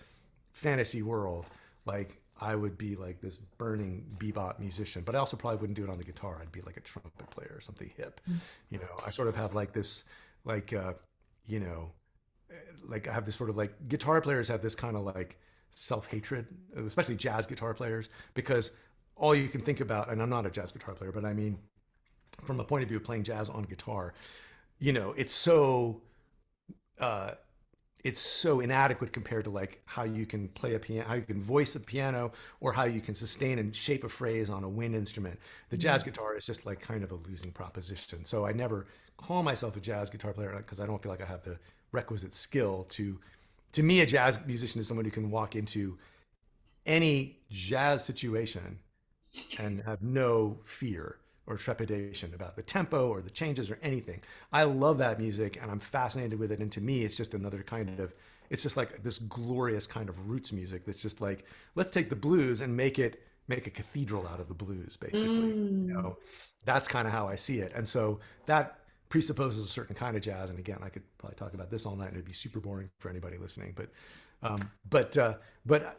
fantasy world, like I would be like this burning bebop musician, but I also probably wouldn't do it on the guitar. I'd be like a trumpet player or something hip. You know, I sort of have like this, like, you know, like I have this sort of like guitar players have this kind of like self-hatred, especially jazz guitar players, because all you can think about, and I'm not a jazz guitar player, but I mean, from a point of view of playing jazz on guitar, you know, uh, it's so inadequate compared to like how you can play a piano, how you can voice a piano, or how you can sustain and shape a phrase on a wind instrument. The jazz guitar is just like kind of a losing proposition. So I never call myself a jazz guitar player because I don't feel like I have the requisite skill to. To me, a jazz musician is someone who can walk into any jazz situation and have no fear or trepidation about the tempo or the changes or anything. I love that music and I'm fascinated with it. And to me, it's just another kind of, it's just like this glorious kind of roots music that's just like, let's take the blues and make a cathedral out of the blues, basically. You Mm. know, that's kind of how I see it. And so that presupposes a certain kind of jazz. And again, I could probably talk about this all night and it'd be super boring for anybody listening. Um, but, uh, but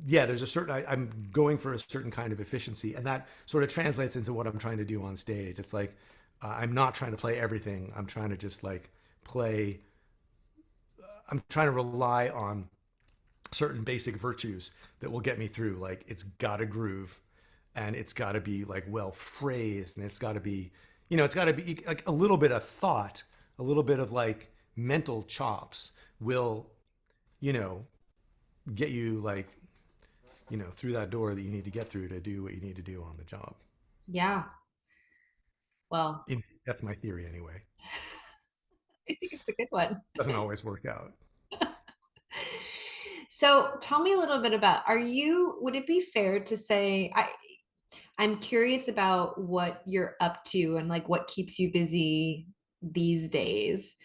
yeah, there's a certain, I'm going for a certain kind of efficiency, and that sort of translates into what I'm trying to do on stage. It's like I'm not trying to play everything. I'm trying to just like play. I'm trying to rely on certain basic virtues that will get me through. Like it's got to groove, and it's got to be like well phrased, and it's got to be, you know, it's got to be like a little bit of thought, a little bit of like mental chops will, you know, get you like through that door that you need to get through to do what you need to do on the job. Yeah. Well, That's my theory anyway. I think it's a good one. Doesn't always work out. So tell me a little bit about, would it be fair to say, I'm curious about what you're up to and like what keeps you busy these days.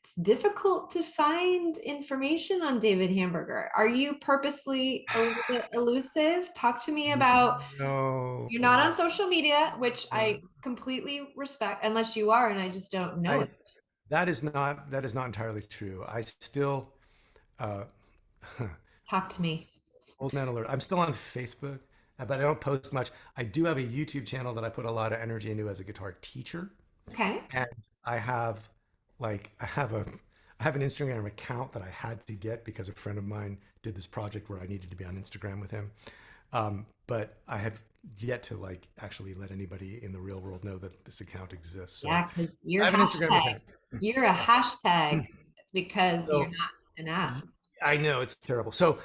It's difficult to find information on David Hamburger. Are you purposely a little bit elusive? Talk to me about, No, you're not on social media, which I completely respect, unless you are, and I just don't know I it. that is not entirely true. I still uh, Talk to me. old man alert. I'm still on Facebook, but I don't post much. I do have a YouTube channel that I put a lot of energy into as a guitar teacher, Okay. and I have like I have an Instagram account that I had to get because a friend of mine did this project where I needed to be on Instagram with him. But I have yet to like actually let anybody in the real world know that this account exists. So Yeah, because I you're have an Instagram hashtag. account. You're a hashtag because you're So not an app. I know it's terrible. So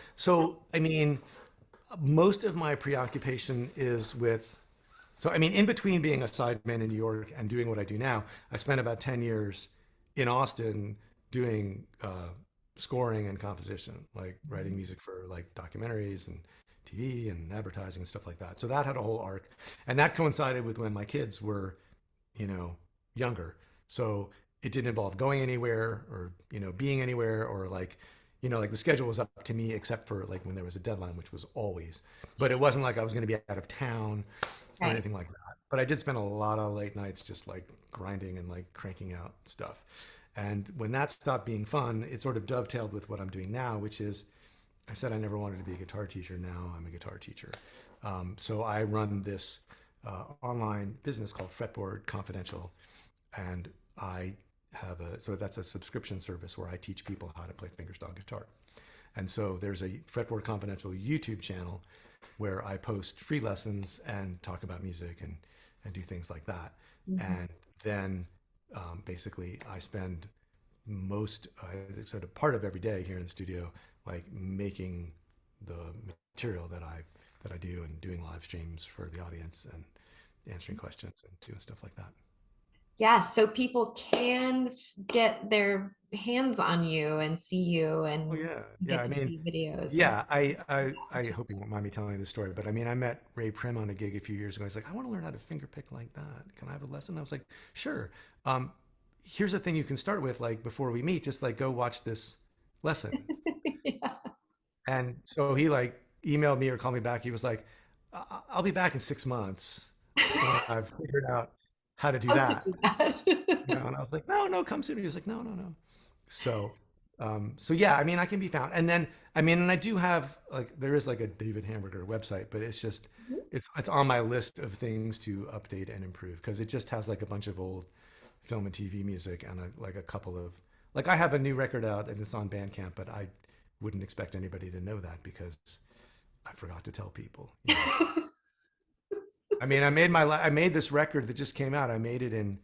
I mean, most of my preoccupation is with, so I mean, in between being a sideman in New York and doing what I do now, I spent about 10 years in Austin doing scoring and composition, like writing music for like documentaries and TV and advertising and stuff like that. So that had a whole arc. And that coincided with when my kids were, you know, younger. So it didn't involve going anywhere or, being anywhere or like, like the schedule was up to me except for like when there was a deadline, which was always, but it wasn't like I was going to be out of town or Right. anything like that. But I did spend a lot of late nights just like grinding and like cranking out stuff. And when that stopped being fun, it sort of dovetailed with what I'm doing now, which is I said I never wanted to be a guitar teacher. Now I'm a guitar teacher. So I run this online business called Fretboard Confidential, and I have so that's a subscription service where I teach people how to play fingerstyle guitar. And so there's a Fretboard Confidential YouTube channel where I post free lessons and talk about music and do things like that. Mhm. And then basically I spend most sort of part of every day here in the studio like making the material that I do and doing live streams for the audience and answering questions and doing stuff like that. Yeah, so people can get their hands on you and see you Oh and yeah, yeah. get I to mean, see videos. And yeah. I hope you won't mind me telling you this story, but I mean, I met Ray Prim on a gig a few years ago. He's like, I want to learn how to finger pick like that. Can I have a lesson? I was like, sure. Here's the thing you can start with, like before we meet, just like go watch this lesson. yeah. And so he like emailed me or called me back. He was like, I'll be back in 6 months when I've figured out how to do How to that. do that. And I was like, no, no, come sooner. He was like, no, no, no. So, so yeah, I mean, I can be found. And then, I mean, and I do have like, there is like a David Hamburger website, but it's just, it's on my list of things to update and improve because it just has like a bunch of old film and TV music and like a couple of, like I have a new record out and it's on Bandcamp, but I wouldn't expect anybody to know that because I forgot to tell people. I mean, I made this record that just came out. I made it in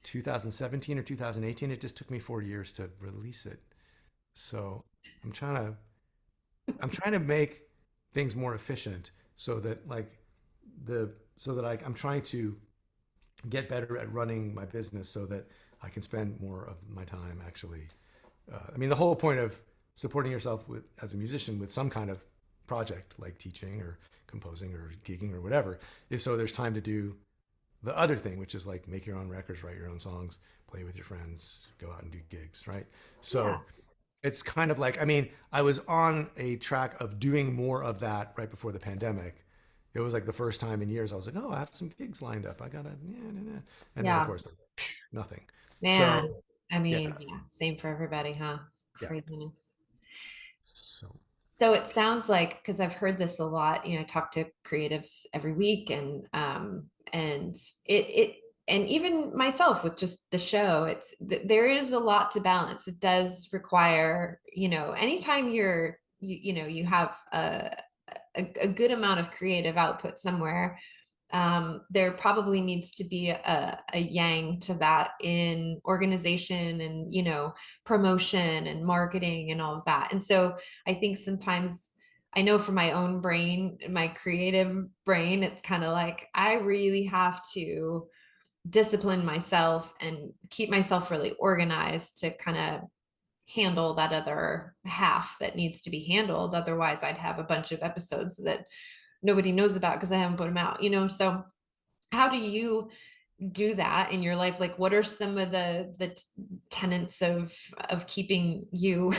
2017 or 2018. It just took me 4 years to release it. So I'm trying to I'm trying to make things more efficient so that like I'm trying to get better at running my business so that I can spend more of my time actually. I mean, the whole point of supporting yourself with as a musician with some kind of project like teaching or composing or gigging or whatever is so there's time to do the other thing, which is like make your own records, write your own songs, play with your friends, go out and do gigs, right? Yeah. So it's kind of like, I mean, I was on a track of doing more of that right before the pandemic. It was like the first time in years I was like, oh, I have some gigs lined up. I gotta, yeah, nah, nah. And then of Yeah. course, like, nothing. Man, So I yeah, mean, yeah, same for everybody, huh? yeah. Craziness. So So it sounds like, because I've heard this a lot, I talk to creatives every week and it and even myself with just the show, there is a lot to balance. It does require, anytime you have a good amount of creative output somewhere, there probably needs to be a yang to that in organization and promotion and marketing and all of that. And so I think sometimes I know for my own brain, my creative brain, it's kind of like I really have to discipline myself and keep myself really organized to kind of handle that other half that needs to be handled. Otherwise, I'd have a bunch of episodes that nobody knows about because I haven't put them out. So how do you do that in your life? Like, what are some of the tenets of keeping you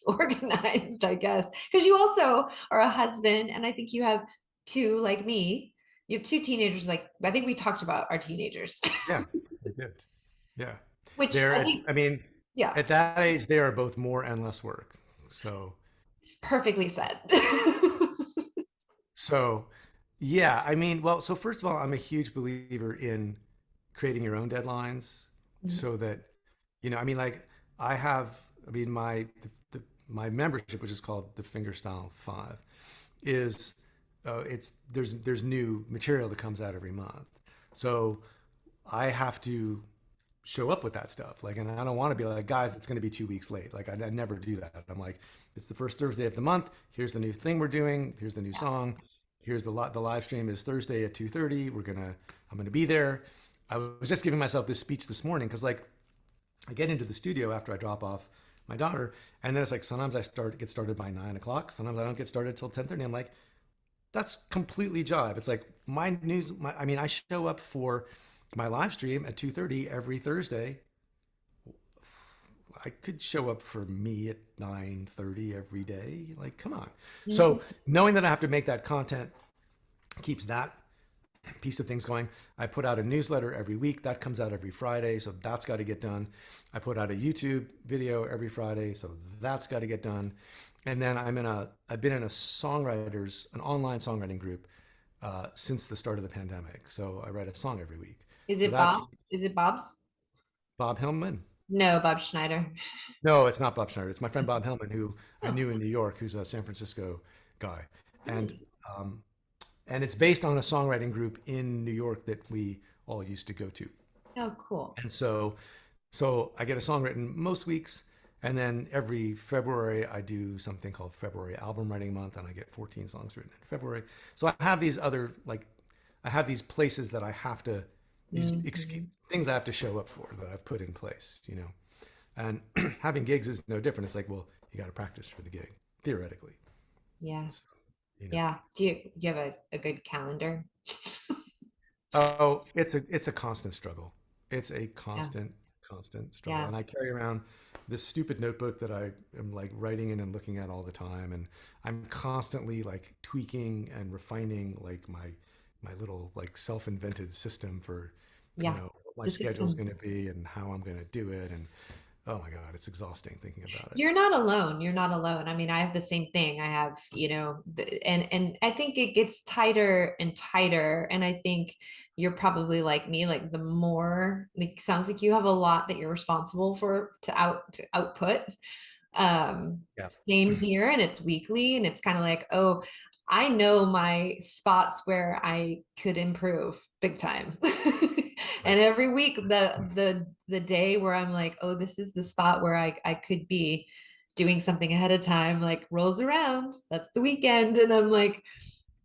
organized, I guess? Because you also are a husband, and I think you have two, like me. You have two teenagers. Like, I think we talked about our teenagers, yeah, I did. Yeah, which there. I think, I mean, yeah, at that age, they are both more and less work. So it's perfectly said. So, yeah, I mean, well, so first of all, I'm a huge believer in creating your own deadlines so that, I mean, like I mean, my membership, which is called the Fingerstyle 5, is there's new material that comes out every month. So I have to show up with that stuff. Like, and I don't want to be like, guys, it's going to be 2 weeks late. Like, I never do that. I'm like, it's the first Thursday of the month. Here's the new thing we're doing. Here's the new Yeah. song. Here's the live stream is Thursday at 2:30. I'm gonna be there. I was just giving myself this speech this morning because like I get into the studio after I drop off my daughter, and then it's like sometimes I get started by 9 o'clock. Sometimes I don't get started till 10:30. I'm like, that's completely jive. It's like I mean, I show up for my live stream at 2:30 every Thursday. I could show up for me at 9:30 every day. Like, come on. Mhm. So knowing that I have to make that content keeps that piece of things going. I put out a newsletter every week that comes out every Friday, so that's got to get done. I put out a YouTube video every Friday, so that's got to get done. And then I've been in an online songwriting group since the start of the pandemic. So I write a song every week. Is So it that Bob? Is it Bob's? Bob Hillman. No, Bob Schneider. No, it's not Bob Schneider. It's my friend Bob Hillman, who I Oh, knew in New York, who's a San Francisco guy, and nice. um, and it's based on a songwriting group in New York that we all used to go to. Oh, cool. And so I get a song written most weeks, and then every February I do something called February Album Writing Month, and I get 14 songs written in February. So I have these other like I have these places that I have to Mhm. things I have to show up for that I've put in place, you know. And having gigs is no different. It's like, well, you got to practice for the gig, theoretically. Yeah. So, you know. Yeah. Do you have a good calendar? Oh, it's a constant struggle. It's a Yeah. constant struggle. Yeah. And I carry around this stupid notebook that I am like writing in and looking at all the time. And I'm constantly like tweaking and refining like my little like self-invented system for, you Yeah. know, what my The schedule is going to systems. be and how I'm going to do it. And oh my God, it's exhausting thinking about it. You're not alone. You're not alone. I mean, I have the same thing. I have, and I think it gets tighter and tighter. And I think you're probably like me, like the more, like sounds like you have a lot that you're responsible for to output. Yeah. Same here, and it's weekly, and it's kind of like, oh, I know my spots where I could improve big time. Right. And every week the day where I'm like, oh, this is the spot where I could be doing something ahead of time, like rolls around. That's the weekend, and I'm like,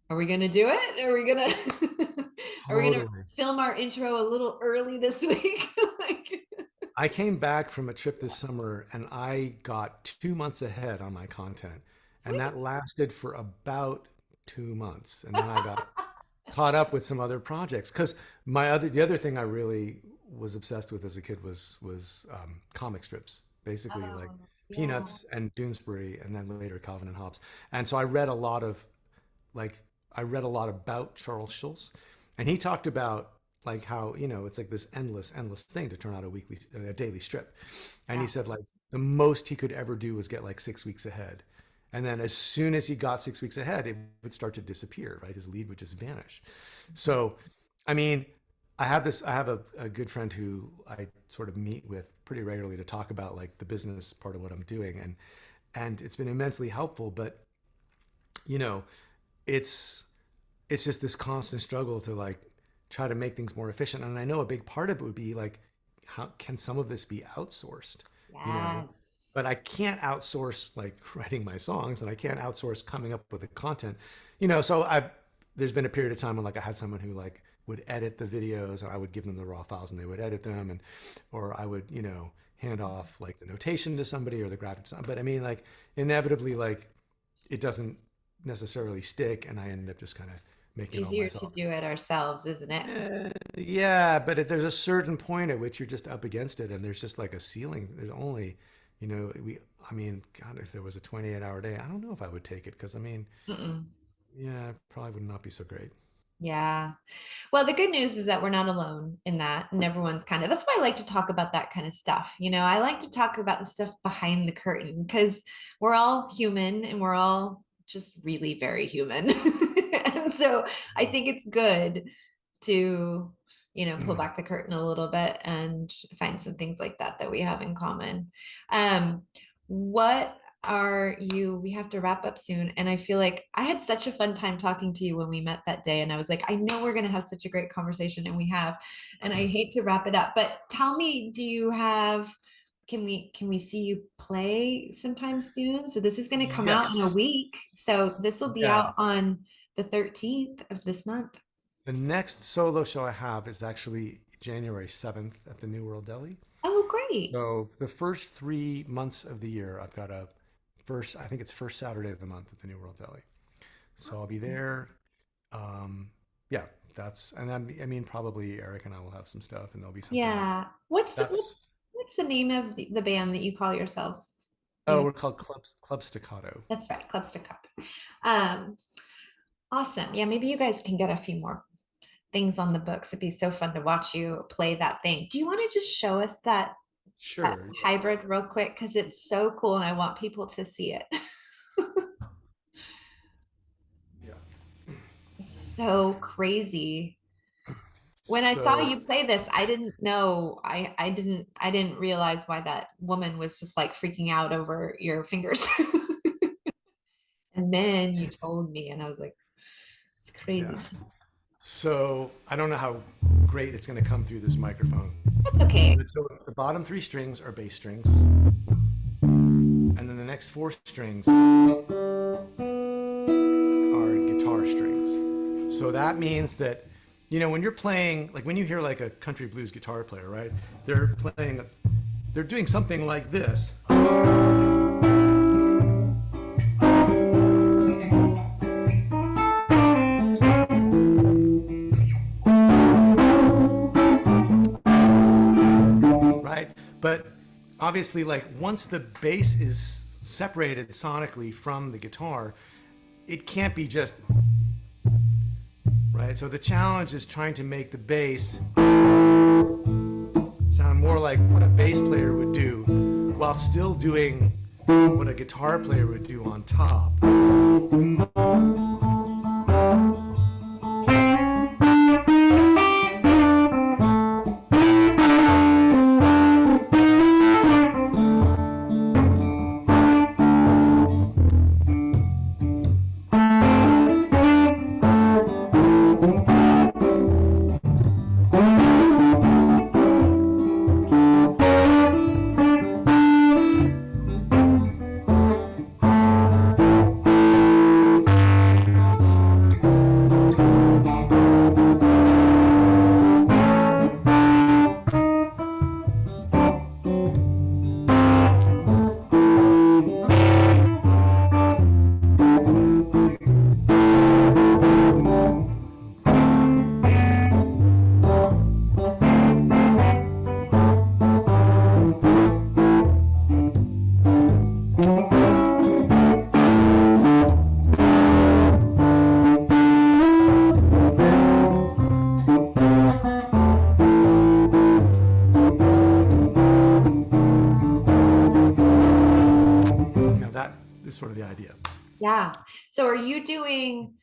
are we gonna do it? Are we gonna are we gonna Totally. film our intro a little early this week? Like, I came back from a trip this summer and I got 2 months ahead on my content. And sweet. that lasted for about 2 months. And then I got caught up with some other projects. Because the other thing I really was obsessed with as a kid was comic strips, basically like Yeah. Peanuts and Doonesbury, and then later Calvin and Hobbes. And so I read a lot of like I read a lot about Charles Schulz, and he talked about like how it's like this endless thing to turn out a daily strip, and he Yeah. said like the most he could ever do was get like 6 weeks ahead, and then as soon as he got 6 weeks ahead, it would start to disappear. Right, his lead would just vanish. So, I mean, I have a good friend who I sort of meet with pretty regularly to talk about like the business part of what I'm doing, and it's been immensely helpful. But you know, it's it's just this constant struggle to like try to make things more efficient. And I know a big part of it would be like, how can some of this be outsourced? You know, but I Yes. can't outsource like writing my songs, and I can't outsource coming up with the content. So there's been a period of time when like I had someone who like would edit the videos, and I would give them the raw files and they would edit them, and or I would hand off like the notation to somebody or the graphic design. But I mean, like inevitably, like it doesn't necessarily stick, and I ended up just kind of making it all Easier to myself. do it ourselves, isn't it? Yeah, but there's a certain point at which you're just up against it, and there's just like a ceiling. There's only, I mean, God, if there was a 28-hour day, I don't know if I would take it because I mean, Mm-mm. yeah, probably would not be so great. Yeah. Well, the good news is that we're not alone in that. And everyone's kind of, that's why I like to talk about that kind of stuff. I like to talk about the stuff behind the curtain because we're all human and we're all just really very human. And so I think it's good to, pull Mm. back the curtain a little bit and find some things like that that we have in common. Um, what are you? We have to wrap up soon. And I feel like I had such a fun time talking to you when we met that day. And I was like, I know we're going to have such a great conversation, and we have. And I hate to wrap it up, but tell me, do you have, can we see you play sometime soon? So this is going to come out in a Yes. week. So this will be Yeah. out on the 13th of this month. The next solo show I have is actually January 7th at the New World Deli. Oh, great. So the first 3 months of the year, I've got I think it's first Saturday of the month at the New World Deli. So I'll be there. Yeah, and then, I mean, probably Eric and I will have some stuff, and there'll be something like Yeah. What's the that's, what's the name of the band that you call yourselves? oh, You we're called Club Staccato. That's right, Club Staccato. Um, awesome. Yeah, maybe you guys can get a few more things on the books. It'd be so fun to watch you play that thing. Do you want to just show us that Sure. hybrid real quick? Because it's so cool and I want people to see it. Yeah. It's so crazy. When I saw So you play this, I didn't know. I didn't realize why that woman was just like freaking out over your fingers. And then you told me, and I was like, it's yeah. crazy. So I don't know how great it's going to come through this microphone. That's okay. But so the bottom 3 strings are bass strings, and then the next 4 strings are guitar strings. So that means that, when you're playing, like when you hear like a country blues guitar player, right? They're doing something like this. Right? But obviously, like once the bass is separated sonically from the guitar, it can't be just right. So the challenge is trying to make the bass sound more like what a bass player would do while still doing what a guitar player would do on top. That is sort of the idea. Yeah. So are you doing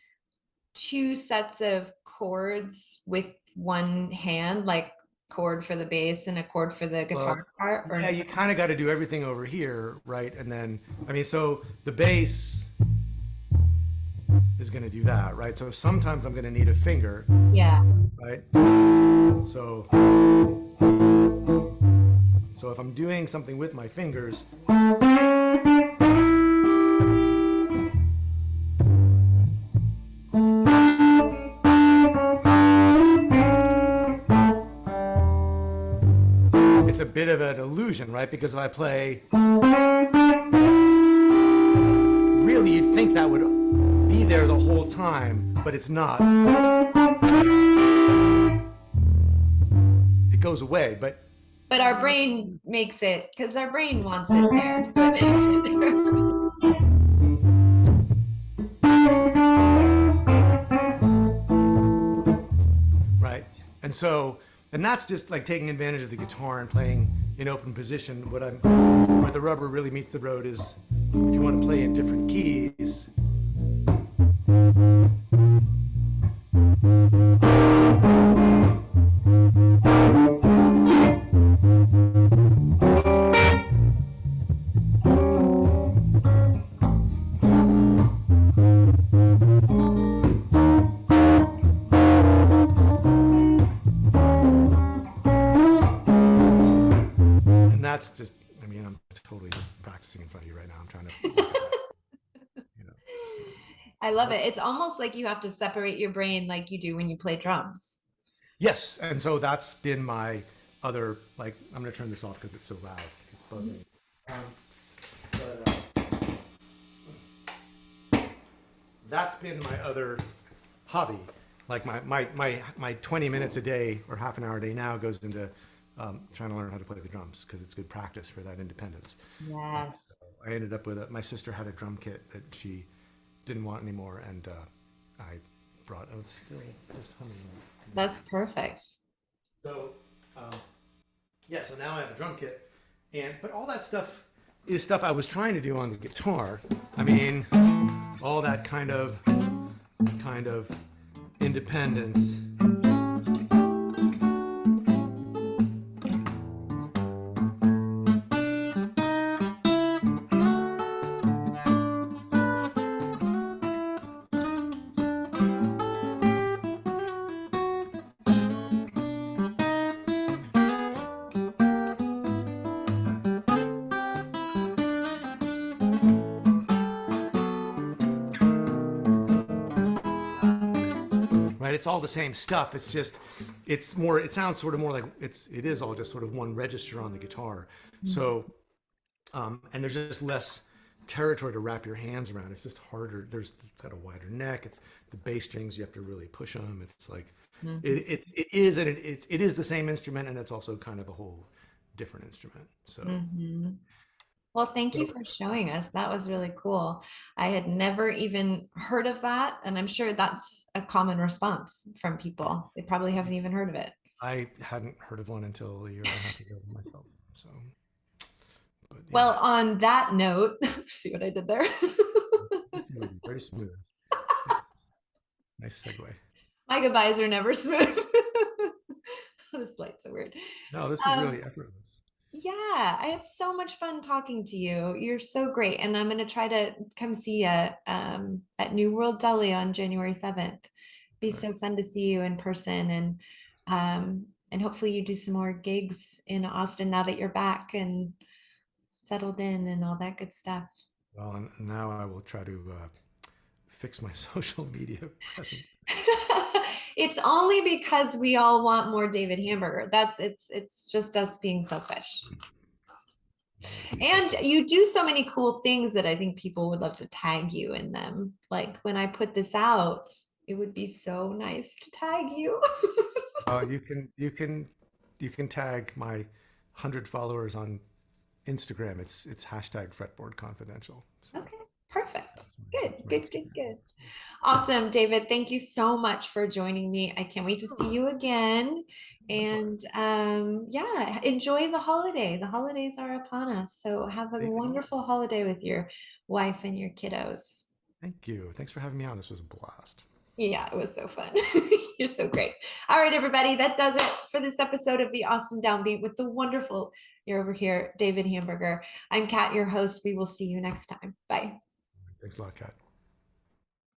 two sets of chords with one hand, like chord for the bass and a chord for the guitar Well, part? yeah, Or you kind of got to do everything over here, right? And then, I mean, so the bass is going to do that, right? So sometimes I'm going to need a finger, yeah. right? So, so if I'm doing something with my fingers, it's a bit of an illusion, right? Because if I play, really you'd think that would be there the whole time, but it's not. It goes away, but Our brain makes it, because our brain wants it there. So it makes it there. right. And that's just like taking advantage of the guitar and playing in open position. Where the rubber really meets the road is if you want to play in different keys. in front of you right now. I'm trying to look at So I love it. that's It's almost like you have to separate your brain like you do when you play drums. yes, and so that's been my other like. I'm gonna turn this off because it's so loud. It's buzzing. Um, but that's been my other hobby. Like my 20 minutes a day or half an hour a day now goes into trying to learn how to play the drums because it's good practice for that independence. And so Yes. I ended up with my sister had a drum kit that she didn't want anymore, and I brought. Oh, it's still just humming. That's perfect. So yeah, so now I have a drum kit, and but all that stuff is stuff I was trying to do on the guitar. I mean, all that kind of independence. Right, it's all the same stuff. It's just, it's more. It sounds sort of more like it is all just sort of one register on the guitar. So, and there's just less territory to wrap your hands around. It's just harder. It's got a wider neck. It's the bass strings. You have to really push them. It's like, it is the same instrument, and it's also kind of a whole different instrument. So, Mm-hmm. Well, thank you so for showing us. That was really cool. I had never even heard of that, and I'm sure that's a common response from people. They probably haven't even heard of it. I hadn't heard of one until a year and a half ago myself. So, but yeah, Well, on that note, see what I did there? very smooth. Nice segue. My goodbyes are never smooth. This light's so weird. No, this is Um, really effortless. yeah, I had so much fun talking to you. You're so great. And I'm going to try to come see you at New World Deli on January 7th. Be All right. so fun to see you in person and hopefully you do some more gigs in Austin now that you're back and settled in and all that good stuff. Well, and now I will try to fix my social media presence. It's only because we all want more David Hamburger. It's just us being selfish. Be so And self. you do so many cool things that I think people would love to tag you in them. Like when I put this out, it would be so nice to tag you. You can tag my 100 followers on Instagram. It's hashtag fretboard confidential. So Okay, perfect. that's Good, my good, good, Instagram. good. Awesome, David. Thank you so much for joining me. I can't wait to see you again. And Likewise. yeah, enjoy the holiday. The holidays are upon us. So have a Same to you. wonderful holiday with your wife and your kiddos. Thank you. Thanks for having me on. This was a blast. Yeah, it was so fun. You're so great. All right, everybody, that does it for this episode of the Austin Downbeat with the wonderful, you're over here, David Hamburger. I'm Kat, your host. We will see you next time. Bye. Thanks a lot, Kat.